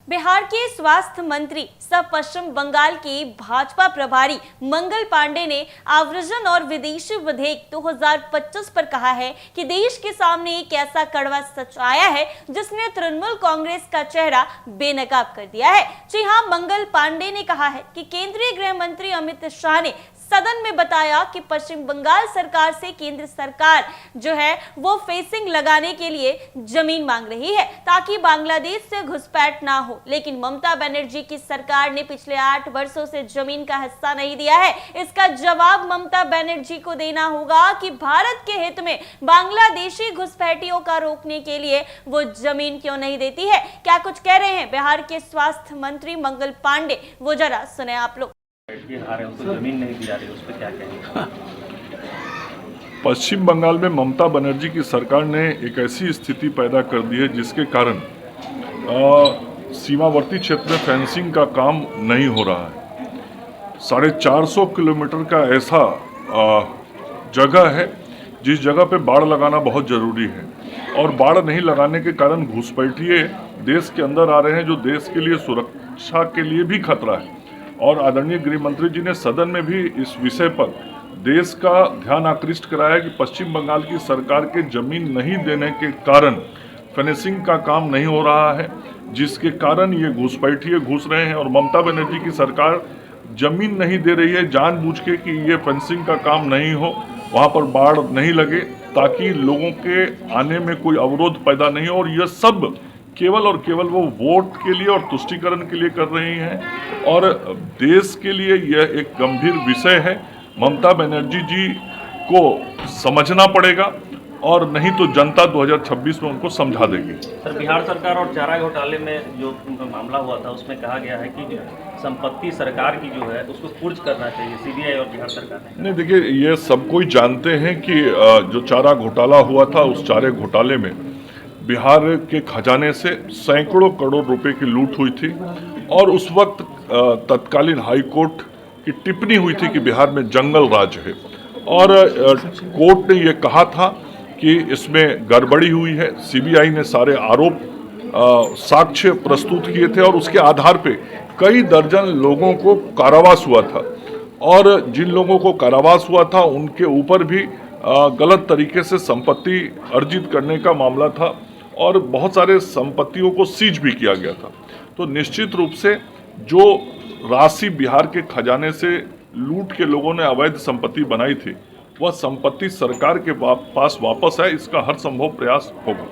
बिहार के स्वास्थ्य मंत्री सह पश्चिम बंगाल के भाजपा प्रभारी मंगल पांडे ने आव्रजन और विदेशी विधेयक 2025 पर कहा है कि देश के सामने एक ऐसा कड़वा सच आया है जिसने तृणमूल कांग्रेस का चेहरा बेनकाब कर दिया है। जी हां, मंगल पांडे ने कहा है कि केंद्रीय गृह मंत्री अमित शाह ने सदन में बताया कि पश्चिम बंगाल सरकार से केंद्र सरकार जो है वो फेंसिंग लगाने के लिए जमीन मांग रही है ताकि बांग्लादेश से घुसपैठ ना हो, लेकिन ममता बनर्जी की सरकार ने पिछले 8 वर्षों से जमीन का हिस्सा नहीं दिया है। इसका जवाब ममता बनर्जी को देना होगा कि भारत के हित में बांग्लादेशी घुसपैठियों का रोकने के लिए वो जमीन क्यों नहीं देती है। क्या कुछ कह रहे हैं बिहार के स्वास्थ्य मंत्री मंगल पांडे, वो जरा सुने आप लोग। जमीन नहीं दी जा रही, उस पर क्या कहेंगे? पश्चिम बंगाल में ममता बनर्जी की सरकार ने एक ऐसी स्थिति पैदा कर दी है जिसके कारण सीमावर्ती क्षेत्र में फेंसिंग का काम नहीं हो रहा है। 450 किलोमीटर का ऐसा जगह है जिस जगह पे बाड़ लगाना बहुत ज़रूरी है, और बाड़ नहीं लगाने के कारण घुसपैठिए देश के अंदर आ रहे हैं जो देश के लिए सुरक्षा के लिए भी खतरा है। और आदरणीय गृह मंत्री जी ने सदन में भी इस विषय पर देश का ध्यान आकृष्ट कराया कि पश्चिम बंगाल की सरकार के जमीन नहीं देने के कारण फिनिशिंग का काम नहीं हो रहा है, जिसके कारण ये घुसपैठिए घुस रहे हैं। और ममता बनर्जी की सरकार जमीन नहीं दे रही है जानबूझ के कि ये फेंसिंग का काम नहीं हो, वहाँ पर बाढ़ नहीं लगे, ताकि लोगों के आने में कोई अवरोध पैदा नहीं हो। और यह सब केवल और केवल वो वोट के लिए और तुष्टीकरण के लिए कर रही हैं, और देश के लिए यह एक गंभीर विषय है। ममता बनर्जी जी को समझना पड़ेगा, और नहीं तो जनता 2026 में उनको समझा देगी। सर, बिहार सरकार और चारा घोटाले में जो मामला हुआ था उसमें कहा गया है कि संपत्ति सरकार की जो है उसको कुर्ज करना चाहिए, सीबीआई और बिहार सरकार ने। नहीं, देखिए, ये सब कोई जानते हैं कि जो चारा घोटाला हुआ था, उस चारे घोटाले में बिहार के खजाने से सैकड़ों करोड़ रुपए की लूट हुई थी। और उस वक्त तत्कालीन हाई कोर्ट की टिप्पणी हुई थी कि बिहार में जंगल राज है, और कोर्ट ने ये कहा था कि इसमें गड़बड़ी हुई है। सीबीआई ने सारे आरोप साक्ष्य प्रस्तुत किए थे, और उसके आधार पे कई दर्जन लोगों को कारावास हुआ था, और जिन लोगों को कारावास हुआ था उनके ऊपर भी गलत तरीके से संपत्ति अर्जित करने का मामला था, और बहुत सारे संपत्तियों को सीज भी किया गया था। तो निश्चित रूप से जो राशि बिहार के खजाने से लूट के लोगों ने अवैध संपत्ति बनाई थी, वह संपत्ति सरकार के पास वापस है, इसका हर संभव प्रयास होगा।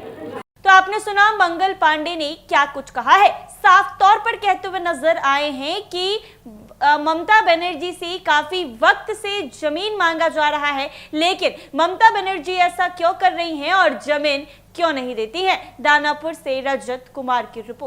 तो आपने सुना मंगल पांडे ने क्या कुछ कहा है। साफ तौर पर कहते हुए नजर आए हैं कि ममता बनर्जी से काफी वक्त से जमीन मांगा जा रहा है, लेकिन ममता बनर्जी ऐसा क्यों कर रही हैं और जमीन क्यों नहीं देती हैं। दानापुर से रजत कुमार की रिपोर्ट।